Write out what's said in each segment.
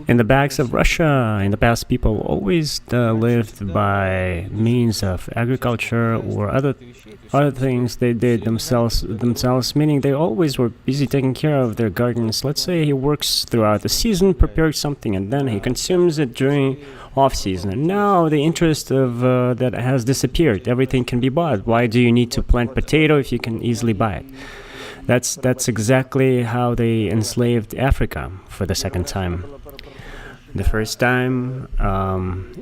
In the backs of Russia, in the past, people always lived by means of agriculture or other things they did themselves. Meaning they always were busy taking care of their gardens. Let's say he works throughout the season, prepares something, and then he consumes it during off season. And now the interest of that has disappeared. Everything can be bought. Why do you need to plant potato if you can easily buy it? That's exactly how they enslaved Africa for the second time. The first time,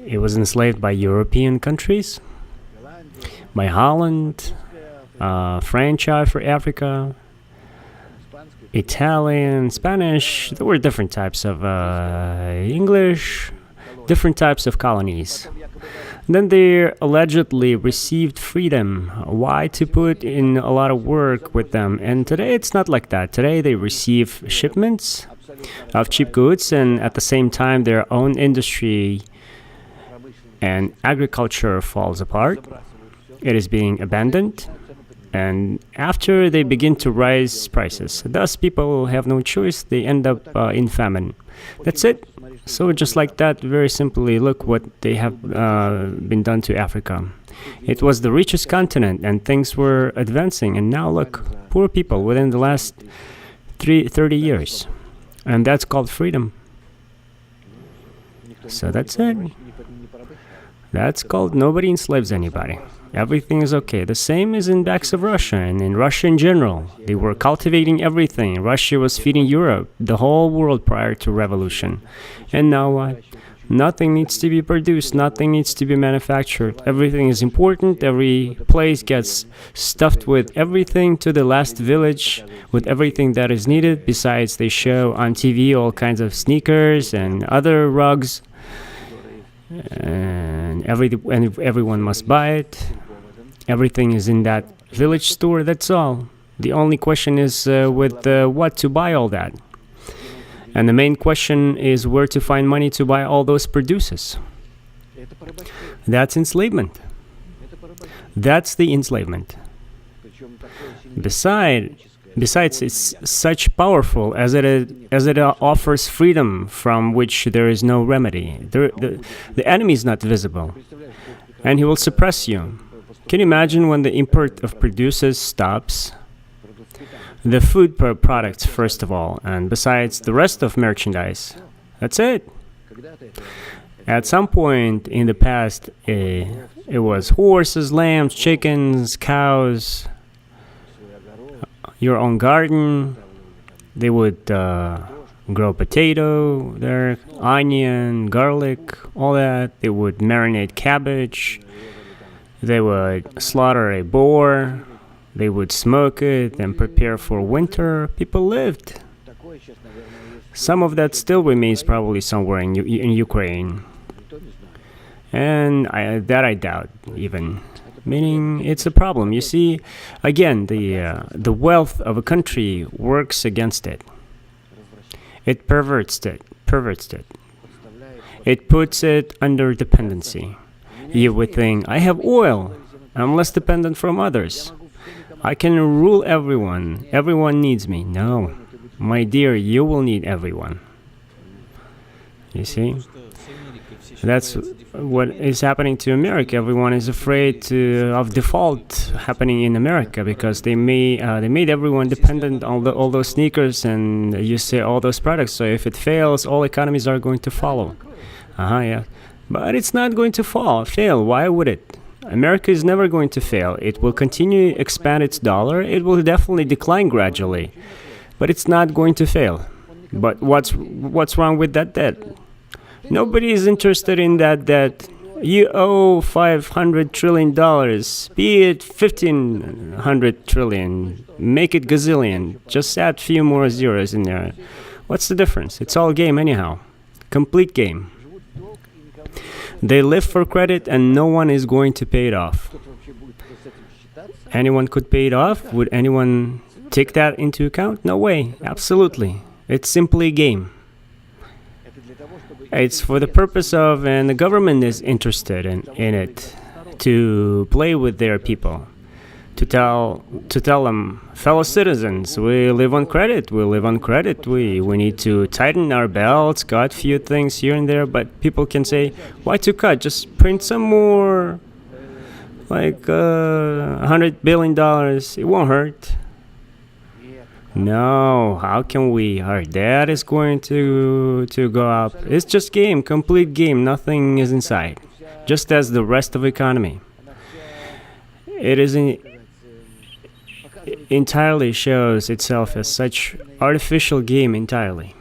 it was enslaved by European countries, by Holland, French for Africa, Italian, Spanish. There were different types of English, different types of colonies. Then they allegedly received freedom. Why? To put in a lot of work with them. And today it's not like that. Today they receive shipments of cheap goods, and at the same time their own industry and agriculture falls apart. It is being abandoned, and after they begin to rise prices, thus people have no choice. They end up in famine. That's it. So just like that, very simply, look what they have been done to Africa. It was the richest continent and things were advancing, and now look, poor people within the last 30 years. And that's called freedom. So that's it. That's called nobody enslaves anybody. Everything is okay. The same is in backs of Russia and in Russia in general. They were cultivating everything. Russia was feeding Europe, the whole world prior to revolution. And now what? Nothing needs to be produced. Nothing needs to be manufactured. Everything is important. Every place gets stuffed with everything to the last village, with everything that is needed. Besides, they show on TV all kinds of sneakers and other rugs. And everyone must buy it. Everything is in that village store. That's all. The only question is what to buy all that. And the main question is where to find money to buy all those produces. That's enslavement. That's the enslavement. Besides, it's such powerful as it offers freedom from which there is no remedy. The enemy is not visible, and he will suppress you. Can you imagine when the import of produces stops? The food products, first of all, and besides the rest of merchandise. That's it. At some point in the past, it was horses, lambs, chickens, cows, your own garden. They would grow potato there, onion, garlic, all that. They would marinate cabbage. They would slaughter a boar. They would smoke it and prepare for winter. People lived. Some of that still remains probably somewhere in Ukraine. And I doubt even. Meaning it's a problem. You see, again, the wealth of a country works against it. It perverts it. It puts it under dependency. You would think, I have oil. I'm less dependent from others. I can rule everyone. Everyone needs me. No. My dear, you will need everyone. You see? That's what is happening to America. Everyone is afraid of default happening in America because they made everyone dependent on all those sneakers and you say all those products. So if it fails, all economies are going to follow. Yeah. But it's not going to fail. Why would it? America is never going to fail. It will continue to expand its dollar. It will definitely decline gradually, but it's not going to fail. But what's wrong with that debt? Nobody is interested in that debt. You owe $500 trillion. Be it 1,500 trillion. Make it gazillion. Just add a few more zeros in there. What's the difference? It's all game anyhow. Complete game. They live for credit and no one is going to pay it off. Anyone could pay it off? Would anyone take that into account? No way. Absolutely. It's simply a game. It's for the purpose of, and the government is interested in it, to play with their people, to tell them, fellow citizens, we live on credit. We live on credit. We need to tighten our belts, cut few things here and there. But people can say, why to cut? Just print some more, like $100 billion. It won't hurt. No, how can we? Our debt is going to go up. It's just game, complete game. Nothing is inside, just as the rest of the economy. It isn't entirely shows itself as such artificial game entirely.